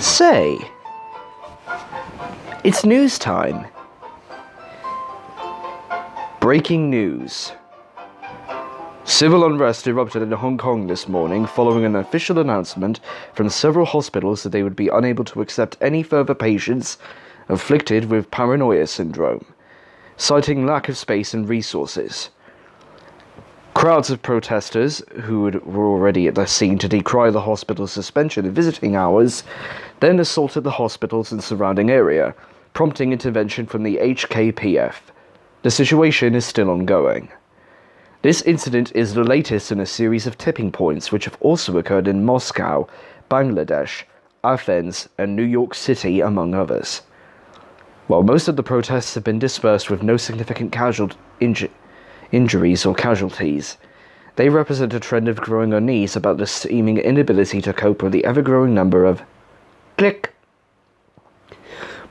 Say, it's news time. Breaking news. Civil unrest erupted in Hong Kong this morning following an official announcement from several hospitals that they would be unable to accept any further patients afflicted with paranoia syndrome, citing lack of space and resources. Crowds of protesters, who were already at the scene to decry the hospital's suspension of visiting hours, then assaulted the hospitals and surrounding area, prompting intervention from the HKPF. The situation is still ongoing. This incident is the latest in a series of tipping points which have also occurred in Moscow, Bangladesh, Athens, and New York City, among others. While most of the protests have been dispersed with no significant injuries or casualties, they represent a trend of growing unease about the seeming inability to cope with the ever-growing number of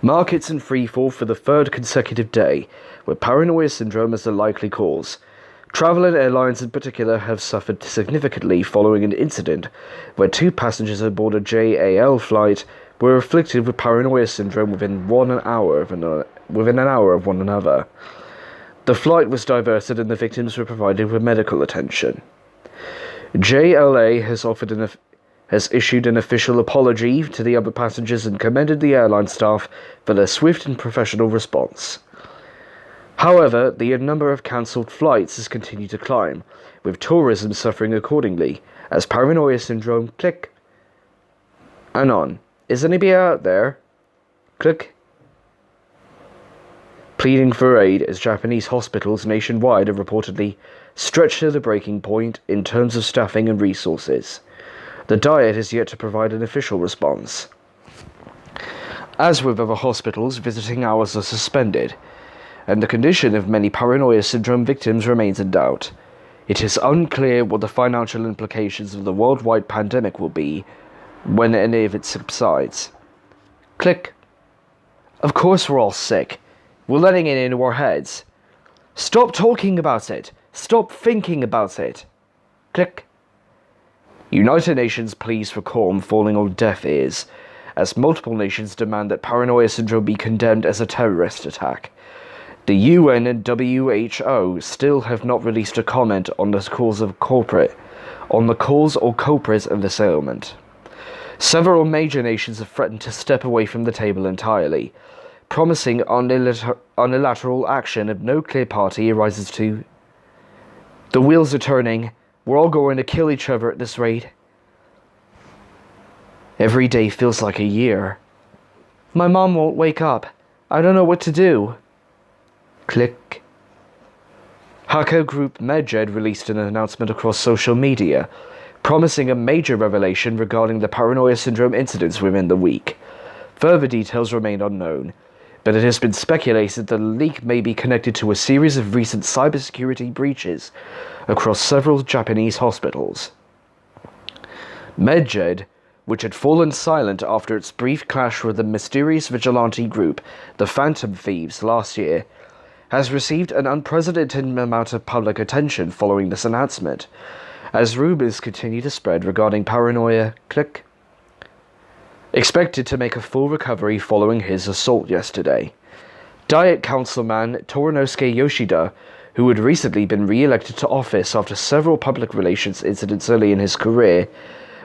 markets in freefall for the third consecutive day, with paranoia syndrome as the likely cause. Travel and airlines in particular have suffered significantly following an incident where 2 passengers aboard a JAL flight were afflicted with paranoia syndrome within an hour of one another. The flight was diverted and the victims were provided with medical attention. JLA has issued an official apology to the other passengers and commended the airline staff for their swift and professional response. However, the number of cancelled flights has continued to climb, with tourism suffering accordingly, as paranoia syndrome Anon. Is anybody out there? Pleading for aid as Japanese hospitals nationwide are reportedly stretched to the breaking point in terms of staffing and resources. The Diet is yet to provide an official response. As with other hospitals, visiting hours are suspended, and the condition of many paranoia syndrome victims remains in doubt. It is unclear what the financial implications of the worldwide pandemic will be when any of it subsides. Of course we're all sick. We're letting it into our heads. Stop talking about it. Stop thinking about it. United Nations pleas for calm falling on deaf ears, as multiple nations demand that paranoia syndrome be condemned as a terrorist attack. The UN and WHO still have not released a comment on the cause or culprits of this ailment. Several major nations have threatened to step away from the table entirely, promising unilateral action if no clear party arises to. The wheels are turning. We're all going to kill each other at this rate. Every day feels like a year. My mom won't wake up. I don't know what to do. Hacker group Medjed released an announcement across social media, promising a major revelation regarding the paranoia syndrome incidents within the week. Further details remain unknown, but it has been speculated that the leak may be connected to a series of recent cybersecurity breaches across several Japanese hospitals. Medjed, which had fallen silent after its brief clash with the mysterious vigilante group, the Phantom Thieves, last year, has received an unprecedented amount of public attention following this announcement, as rumors continue to spread regarding paranoia expected to make a full recovery following his assault yesterday. Diet Councilman Torinosuke Yoshida, who had recently been re-elected to office after several public relations incidents early in his career,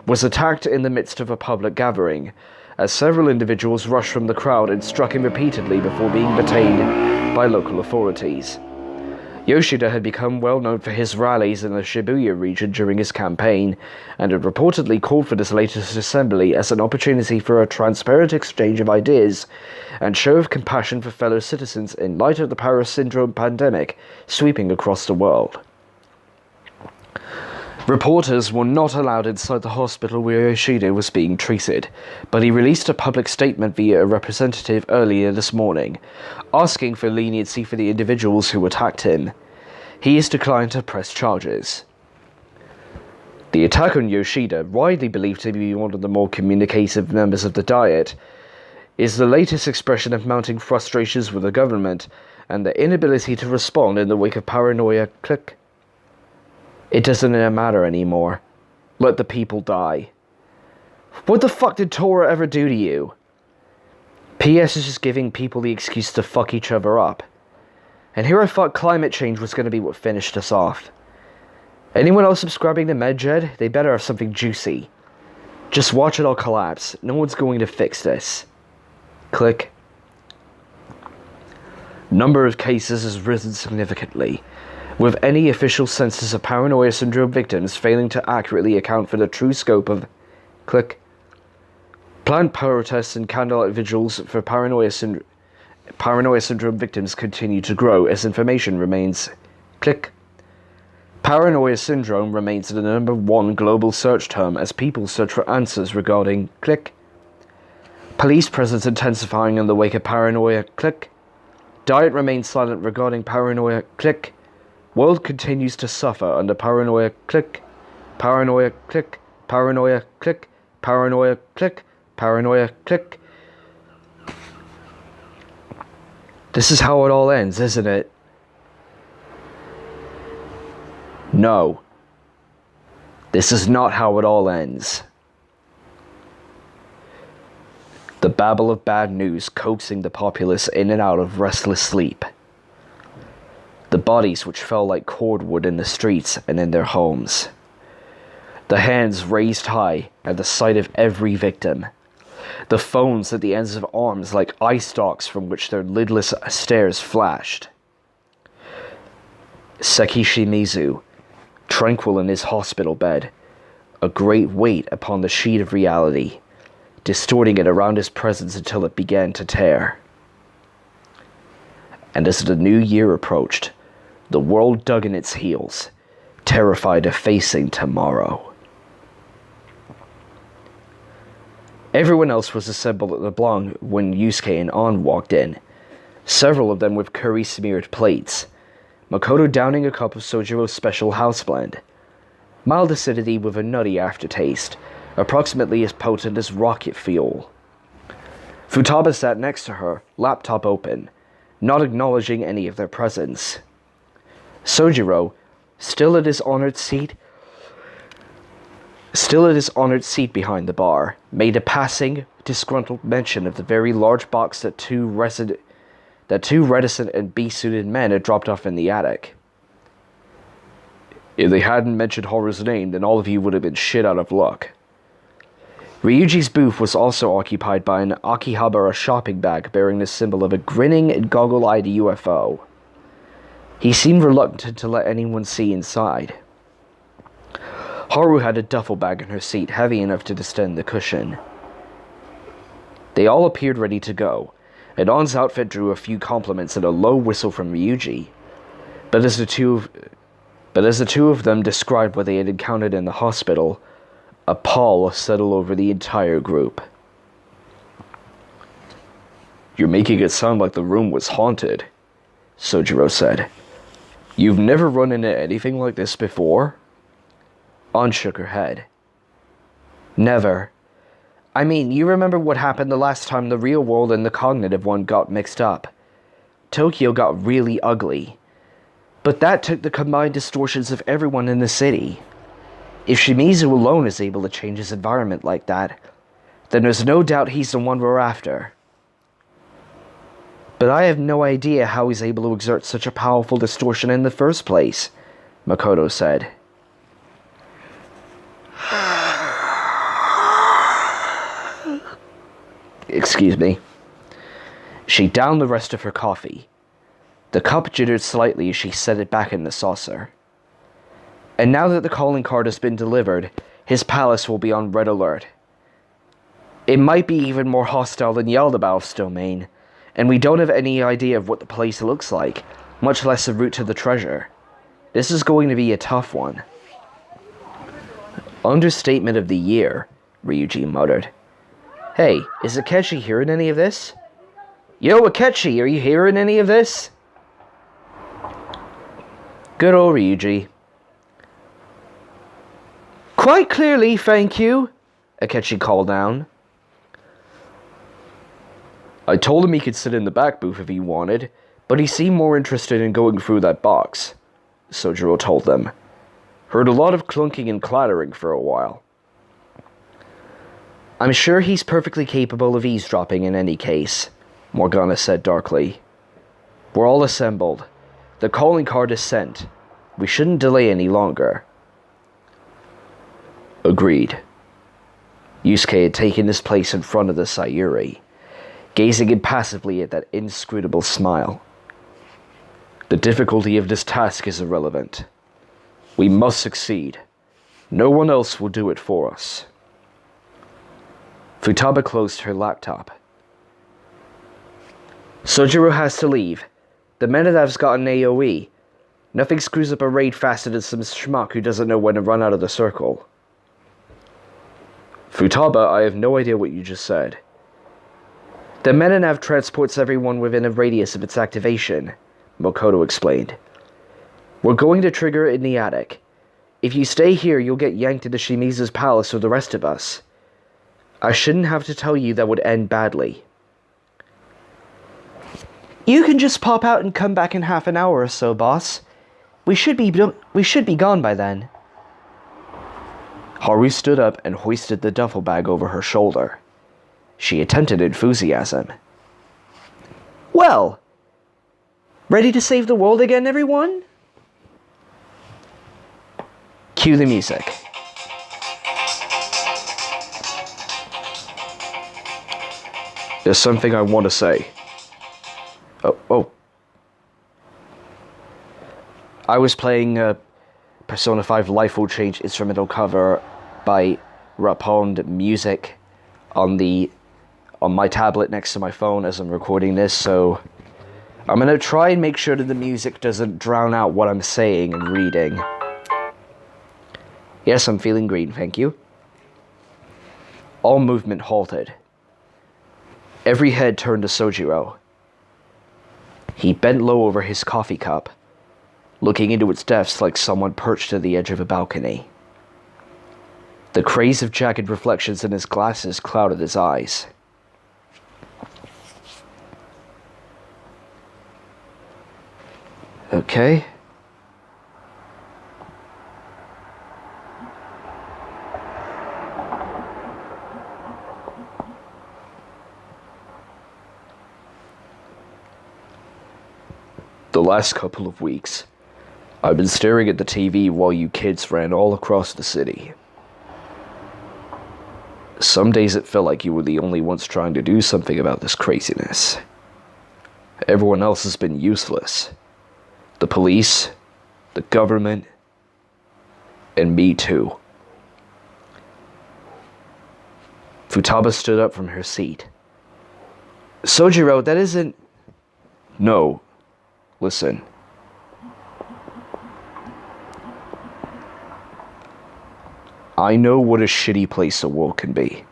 was attacked in the midst of a public gathering, as several individuals rushed from the crowd and struck him repeatedly before being detained by local authorities. Yoshida had become well known for his rallies in the Shibuya region during his campaign, and had reportedly called for this latest assembly as an opportunity for a transparent exchange of ideas and show of compassion for fellow citizens in light of the paranoia syndrome pandemic sweeping across the world. Reporters were not allowed inside the hospital where Yoshida was being treated, but he released a public statement via a representative earlier this morning, asking for leniency for the individuals who attacked him. He has declined to press charges. The attack on Yoshida, widely believed to be one of the more communicative members of the Diet, is the latest expression of mounting frustrations with the government and the inability to respond in the wake of paranoia. It doesn't matter anymore. Let the people die. What the fuck did Tora ever do to you? PS is just giving people the excuse to fuck each other up. And here I thought climate change was going to be what finished us off. Anyone else subscribing to MedJed? They better have something juicy. Just watch it all collapse. No one's going to fix this. Click. Number of cases has risen significantly, with any official census of paranoia syndrome victims failing to accurately account for the true scope of... Click. Planned protests and candlelight vigils for paranoia syndrome victims continue to grow as information remains... Click. Paranoia syndrome remains the #1 global search term as people search for answers regarding... Click. Police presence intensifying in the wake of paranoia... Click. Diet remains silent regarding paranoia... Click. World continues to suffer under paranoia... Click. Paranoia... Click. Paranoia... Click. Paranoia... Click. Paranoia... Click. This is how it all ends, isn't it? No. This is not how it all ends. The babble of bad news coaxing the populace in and out of restless sleep. The bodies which fell like cordwood in the streets and in their homes. The hands raised high at the sight of every victim. The phones at the ends of arms like eye stalks from which their lidless stares flashed. Seki Shimizu, tranquil in his hospital bed, a great weight upon the sheet of reality, distorting it around his presence until it began to tear. And as the new year approached, the world dug in its heels, terrified of facing tomorrow. Everyone else was assembled at LeBlanc when Yusuke and An walked in, several of them with curry-smeared plates, Makoto downing a cup of Sojiro's special house blend. Mild acidity with a nutty aftertaste, approximately as potent as rocket fuel. Futaba sat next to her, laptop open, not acknowledging any of their presence. Sojiro, still at his honored seat behind the bar, made a passing, disgruntled mention of the very large box that two reticent and bee-suited men had dropped off in the attic. If they hadn't mentioned Haru's name, then all of you would have been shit out of luck. Ryuji's booth was also occupied by an Akihabara shopping bag bearing the symbol of a grinning and goggle-eyed UFO. He seemed reluctant to let anyone see inside. Haru had a duffel bag in her seat, heavy enough to distend the cushion. They all appeared ready to go, and An's outfit drew a few compliments and a low whistle from Ryuji. But as the two of them described what they had encountered in the hospital, a pall settled over the entire group. "You're making it sound like the room was haunted," Sojiro said. "You've never run into anything like this before?" An shook her head. "Never. I mean, you remember what happened the last time the real world and the cognitive one got mixed up. Tokyo got really ugly. But that took the combined distortions of everyone in the city. If Shimizu alone is able to change his environment like that, then there's no doubt he's the one we're after. But I have no idea how he's able to exert such a powerful distortion in the first place," Makoto said. Excuse me. She downed the rest of her coffee. The cup jittered slightly as she set it back in the saucer. And now that the calling card has been delivered, his palace will be on red alert. It might be even more hostile than Yaldabaoth's domain, and we don't have any idea of what the place looks like, much less the route to the treasure. This is going to be a tough one. Understatement of the year, Ryuji muttered. Hey, is Akechi hearing any of this? Yo, Akechi, are you hearing any of this? Good old Ryuji. Quite clearly, thank you, Akechi called down. I told him he could sit in the back booth if he wanted, but he seemed more interested in going through that box, Sojiro told them. Heard a lot of clunking and clattering for a while. I'm sure he's perfectly capable of eavesdropping in any case, Morgana said darkly. We're all assembled. The calling card is sent. We shouldn't delay any longer. Agreed. Yusuke had taken his place in front of the Sayuri, gazing impassively at that inscrutable smile. The difficulty of this task is irrelevant. We must succeed. No one else will do it for us. Futaba closed her laptop. Sojiro has to leave. The Menadav's got an AoE. Nothing screws up a raid faster than some schmuck who doesn't know when to run out of the circle. Futaba, I have no idea what you just said. The Menanav transports everyone within a radius of its activation, Makoto explained. We're going to trigger it in the attic. If you stay here, you'll get yanked into Shimizu's palace with the rest of us. I shouldn't have to tell you that would end badly. You can just pop out and come back in half an hour or so, boss. We should be gone by then. Haru stood up and hoisted the duffel bag over her shoulder. She attempted enthusiasm. Well, ready to save the world again, everyone? Cue the music. There's something I want to say. Oh. I was playing Persona 5 Life Will Change instrumental cover by Rapwned music on my tablet next to my phone as I'm recording this, so I'm gonna try and make sure that the music doesn't drown out what I'm saying and reading. Yes, I'm feeling green, thank you. All movement halted. Every head turned to Sojiro. He bent low over his coffee cup, looking into its depths like someone perched at the edge of a balcony. The craze of jagged reflections in his glasses clouded his eyes. Okay. The last couple of weeks, I've been staring at the TV while you kids ran all across the city. Some days it felt like you were the only ones trying to do something about this craziness. Everyone else has been useless. The police, the government, and me too. Futaba stood up from her seat. Sojiro, that isn't... No. Listen. I know what a shitty place the world can be.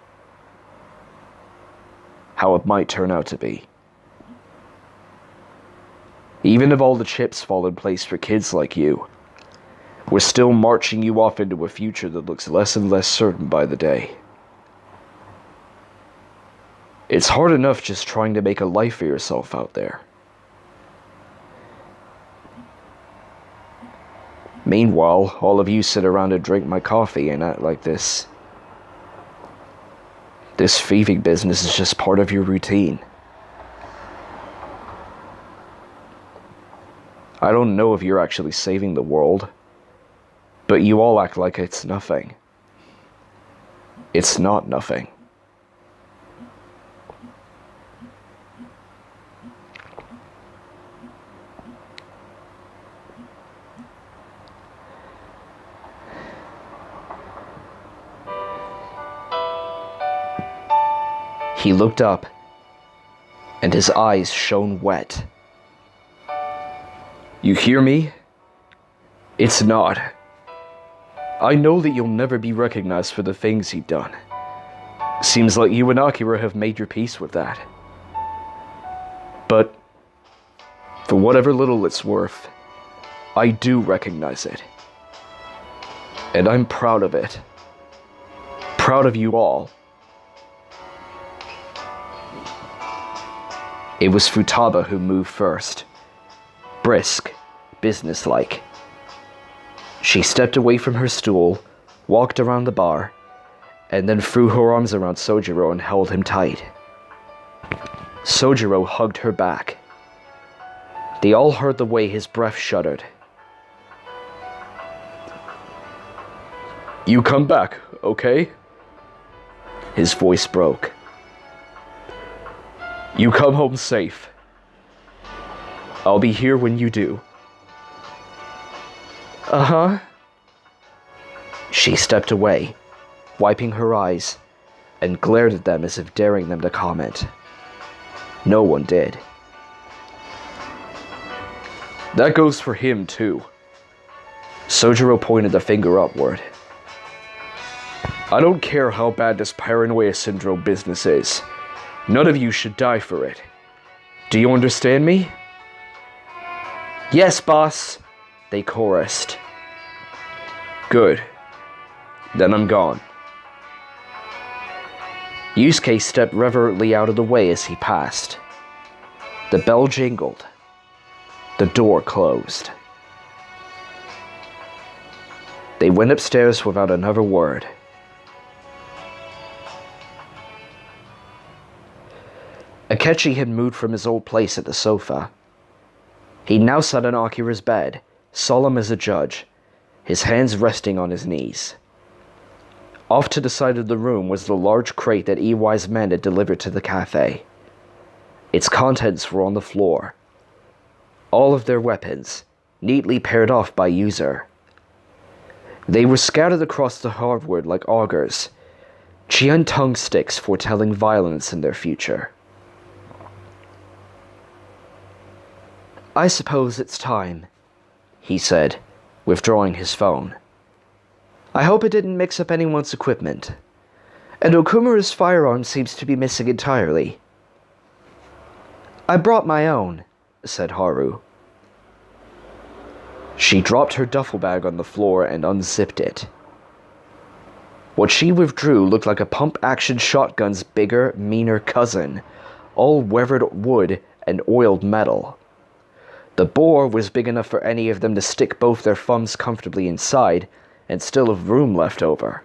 How it might turn out to be. Even if all the chips fall in place for kids like you, we're still marching you off into a future that looks less and less certain by the day. It's hard enough just trying to make a life for yourself out there. Meanwhile, all of you sit around and drink my coffee and act like this. This thieving business is just part of your routine. I don't know if you're actually saving the world, but you all act like it's nothing. It's not nothing. He looked up, and his eyes shone wet. You hear me? It's not. I know that you'll never be recognized for the things you've done. Seems like you and Akira have made your peace with that. But, for whatever little it's worth, I do recognize it. And I'm proud of it. Proud of you all. It was Futaba who moved first. Brisk, businesslike. She stepped away from her stool, walked around the bar, and then threw her arms around Sojiro and held him tight. Sojiro hugged her back. They all heard the way his breath shuddered. "You come back, okay?" His voice broke. "You come home safe. I'll be here when you do." "Uh-huh." She stepped away, wiping her eyes, and glared at them as if daring them to comment. No one did. "That goes for him, too." Sojiro pointed the finger upward. "I don't care how bad this paranoia syndrome business is. None of you should die for it. Do you understand me?" "Yes, boss," they chorused. "Good. Then I'm gone." Yusuke stepped reverently out of the way as he passed. The bell jingled. The door closed. They went upstairs without another word. Akechi had moved from his old place at the sofa. He now sat on Akira's bed, solemn as a judge, his hands resting on his knees. Off to the side of the room was the large crate that EY's men had delivered to the cafe. Its contents were on the floor. All of their weapons, neatly paired off by user. They were scattered across the hardwood like augurs, Chian tongue sticks foretelling violence in their future. "I suppose it's time," he said, withdrawing his phone. "I hope it didn't mix up anyone's equipment. And Okumura's firearm seems to be missing entirely." "I brought my own," said Haru. She dropped her duffel bag on the floor and unzipped it. What she withdrew looked like a pump-action shotgun's bigger, meaner cousin, all weathered wood and oiled metal. The bore was big enough for any of them to stick both their thumbs comfortably inside, and still have room left over.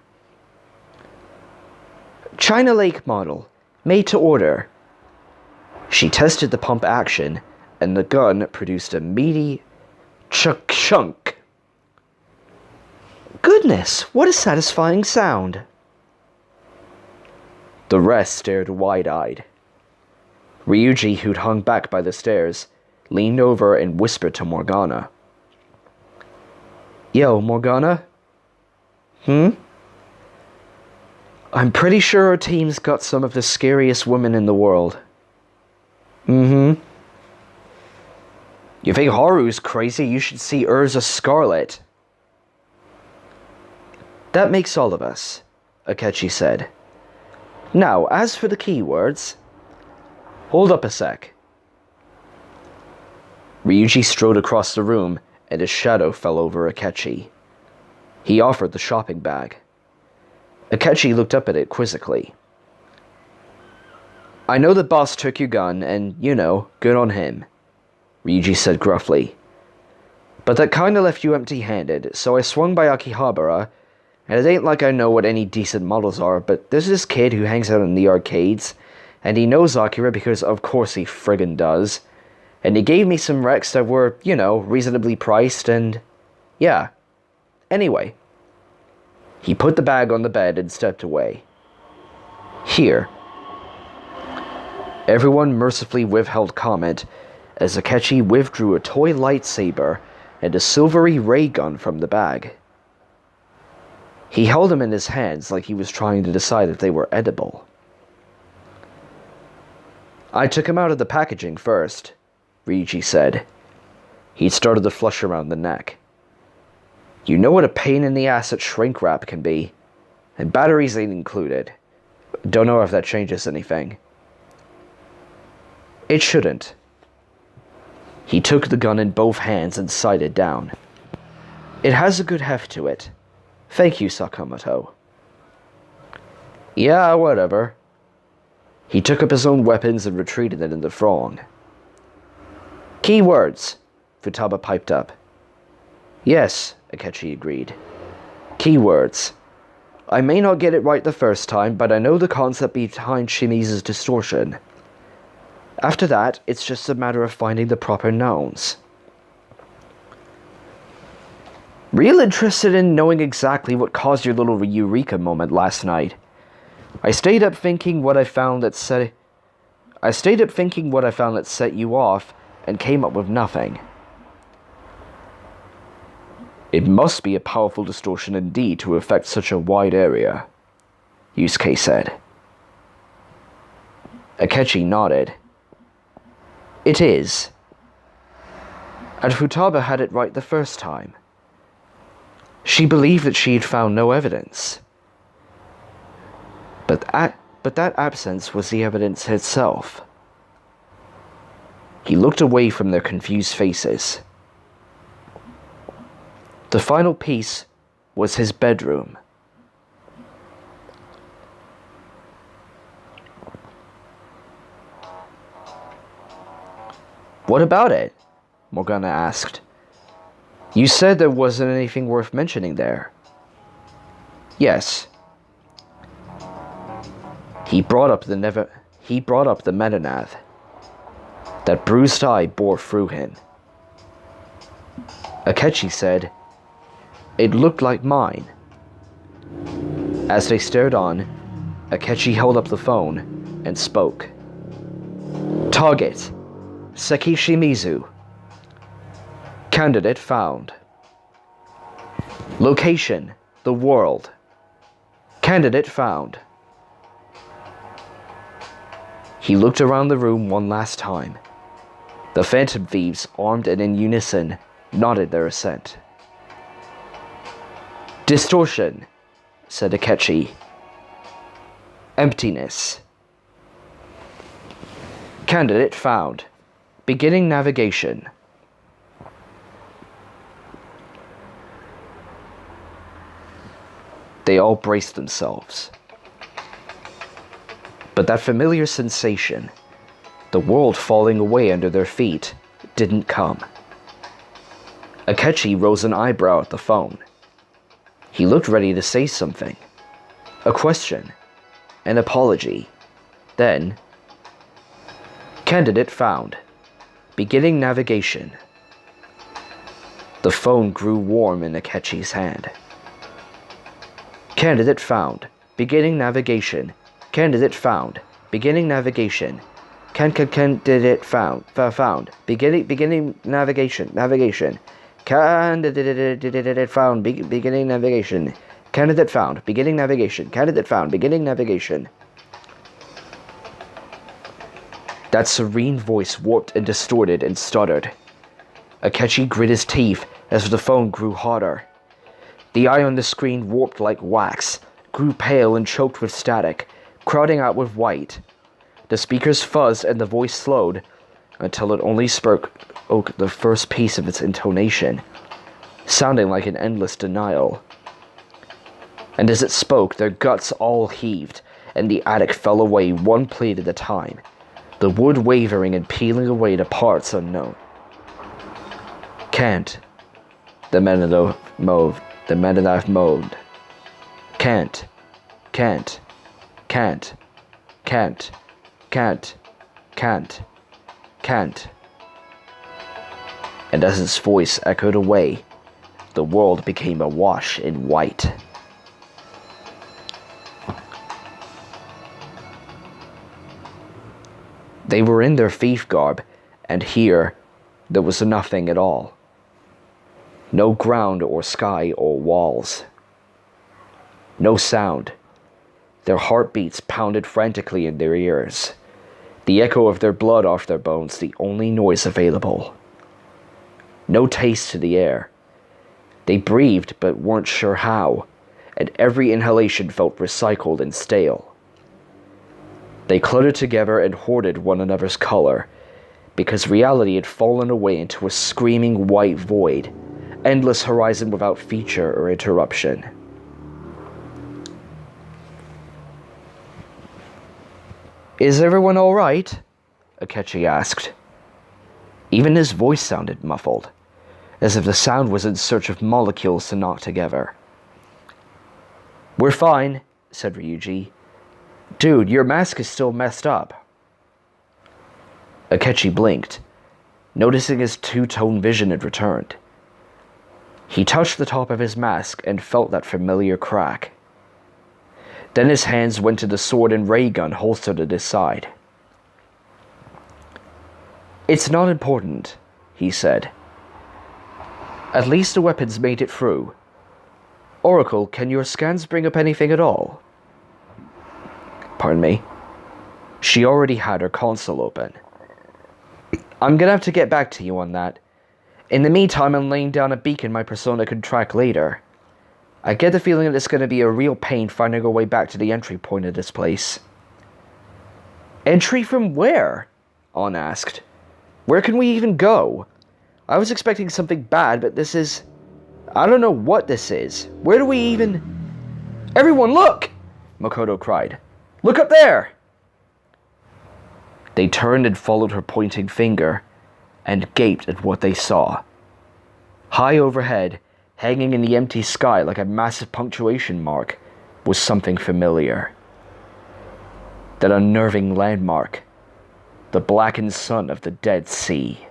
"China Lake model, made to order." She tested the pump action, and the gun produced a meaty chunk. "Goodness, what a satisfying sound." The rest stared wide-eyed. Ryuji, who'd hung back by the stairs, leaned over and whispered to Morgana. "Yo, Morgana?" "I'm pretty sure our team's got some of the scariest women in the world." "You think Haru's crazy? You should see Urza Scarlet." "That makes all of us," Akechi said. "Now, as for the keywords..." "Hold up a sec." Ryuji strode across the room, and his shadow fell over Akechi. He offered the shopping bag. Akechi looked up at it quizzically. "I know the boss took your gun, and, good on him," Ryuji said gruffly. "But that kinda left you empty-handed, so I swung by Akihabara, and it ain't like I know what any decent models are, but there's this kid who hangs out in the arcades, and he knows Akira because of course he friggin' does. And he gave me some Rex that were, reasonably priced, and... yeah. Anyway." He put the bag on the bed and stepped away. "Here." Everyone mercifully withheld comment as Akechi withdrew a toy lightsaber and a silvery ray gun from the bag. He held them in his hands like he was trying to decide if they were edible. "I took him out of the packaging first," Ryuji said. He'd started to flush around the neck. "You know what a pain in the ass that shrink wrap can be. And batteries ain't included. Don't know if that changes anything." "It shouldn't." He took the gun in both hands and sighted down. "It has a good heft to it. Thank you, Sakamoto." "Yeah, whatever." He took up his own weapons and retreated into the throng. "Keywords," Futaba piped up. "Yes," Akechi agreed. "Keywords. I may not get it right the first time, but I know the concept behind Shimizu's distortion. After that, it's just a matter of finding the proper nouns. Real interested in knowing exactly what caused your little eureka moment last night. I stayed up thinking what I found that set you off and came up with nothing. It must be a powerful distortion indeed to affect such a wide area, Yusuke said. Akechi nodded. It is. And Futaba had it right the first time. She believed that she had found no evidence. But that absence was the evidence itself. He looked away from their confused faces. The final piece was his bedroom. What about it? Morgana asked. You said there wasn't anything worth mentioning there. Yes. He brought up the metanath. That bruised eye bore through him. Akechi said, It looked like mine. As they stared on, Akechi held up the phone and spoke. Target, Seki Shimizu. Candidate found. Location, the world. Candidate found. He looked around the room one last time. The Phantom Thieves, armed and in unison, nodded their assent. Distortion, said Akechi. Emptiness. Candidate found. Beginning navigation. They all braced themselves. But that familiar sensation, the world falling away under their feet, didn't come. Akechi rose an eyebrow at the phone. He looked ready to say something. A question. An apology. Then, Candidate found. Beginning navigation. The phone grew warm in Akechi's hand. Candidate found. Beginning navigation. Candidate found. Beginning navigation. Candidate found. Found. Beginning navigation. Navigation. Candidate found. Beginning navigation. Candidate found. Beginning navigation. Candidate found. Beginning navigation. That serene voice warped and distorted and stuttered. Akechi grit his teeth as the phone grew hotter. The eye on the screen warped like wax, grew pale and choked with static, crowding out with white. The speakers fuzzed and the voice slowed until it only spoke the first piece of its intonation, sounding like an endless denial. And as it spoke, their guts all heaved, and the attic fell away one plate at a time, the wood wavering and peeling away to parts unknown. Can't. The Metanath moaned. Can't. Can't. Can't. Can't. Can't. Can't. Can't. And as its voice echoed away, the world became awash in white. They were in their thief garb, and here there was nothing at all. No ground or sky or walls. No sound. Their heartbeats pounded frantically in their ears. The echo of their blood off their bones, the only noise available. No taste to the air. They breathed but weren't sure how, and every inhalation felt recycled and stale. They cluttered together and hoarded one another's color, because reality had fallen away into a screaming white void, endless horizon without feature or interruption. Is everyone all right? Akechi asked. Even his voice sounded muffled, as if the sound was in search of molecules to knock together. We're fine, said Ryuji. Dude, your mask is still messed up. Akechi blinked, noticing his two-tone vision had returned. He touched the top of his mask and felt that familiar crack. Then his hands went to the sword and ray gun holstered at his side. It's not important, he said. At least the weapons made it through. Oracle, can your scans bring up anything at all? Pardon me. She already had her console open. I'm gonna have to get back to you on that. In the meantime, I'm laying down a beacon my persona could track later. I get the feeling that it's gonna be a real pain finding our way back to the entry point of this place. Entry from where? On asked. Where can we even go? I was expecting something bad, but this is... I don't know what this is. Where do we even... Everyone, look! Makoto cried. Look up there! They turned and followed her pointing finger, and gaped at what they saw. High overhead, hanging in the empty sky like a massive punctuation mark, was something familiar. That unnerving landmark. The blackened sun of the Dead Sea.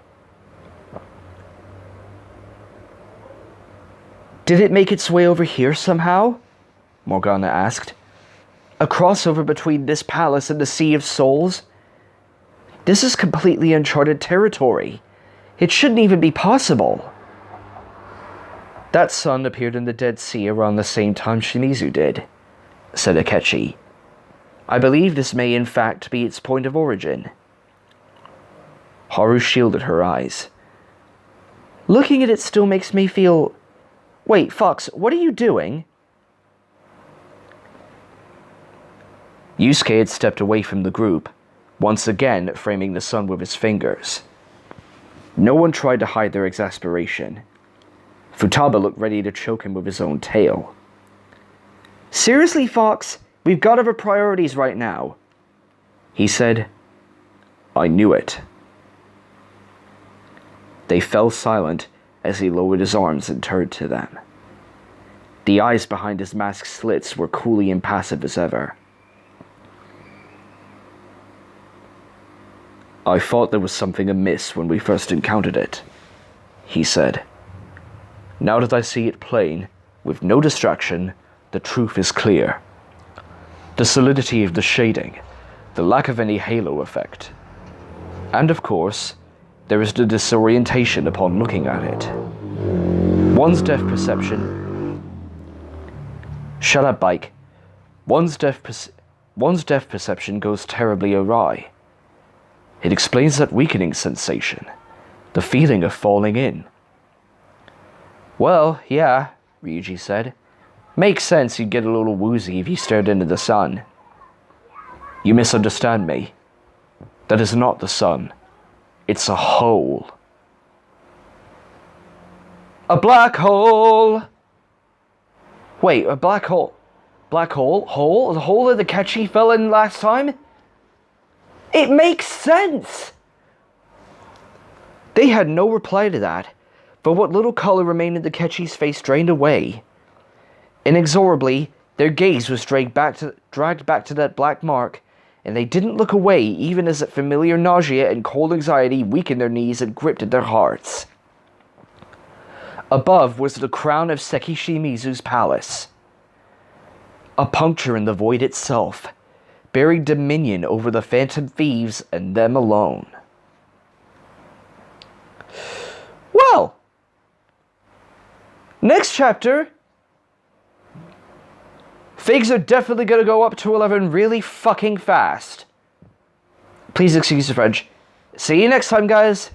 Did it make its way over here somehow? Morgana asked. A crossover between this palace and the Sea of Souls? This is completely uncharted territory. It shouldn't even be possible. That sun appeared in the Dead Sea around the same time Shimizu did, said Akechi. I believe this may in fact be its point of origin. Haru shielded her eyes. Looking at it still makes me feel... Wait, Fox, what are you doing? Yusuke had stepped away from the group, once again framing the sun with his fingers. No one tried to hide their exasperation. Futaba looked ready to choke him with his own tail. Seriously, Fox, we've got other priorities right now. He said, I knew it. They fell silent as he lowered his arms and turned to them. The eyes behind his mask slits were coolly impassive as ever. I thought there was something amiss when we first encountered it, he said. Now that I see it plain, with no distraction, the truth is clear. The solidity of the shading, the lack of any halo effect. And of course, there is the disorientation upon looking at it. One's depth perception... Shut up, Bike. One's depth perception goes terribly awry. It explains that weakening sensation, the feeling of falling in. Well, yeah, Ryuji said. Makes sense you'd get a little woozy if you stared into the sun. You misunderstand me. That is not the sun. It's a hole. A black hole! Wait, a black hole? Black hole? Hole? The hole that Akechi fell in last time? It makes sense! They had no reply to that, but what little color remained in Akechi's face drained away. Inexorably, their gaze was dragged back to that black mark, and they didn't look away even as that familiar nausea and cold anxiety weakened their knees and gripped at their hearts. Above was the crown of Seki Shimizu's palace. A puncture in the void itself, buried dominion over the Phantom Thieves and them alone. Well, next chapter, things are definitely gonna go up to 11 really fucking fast. Please excuse the French. See you next time, guys.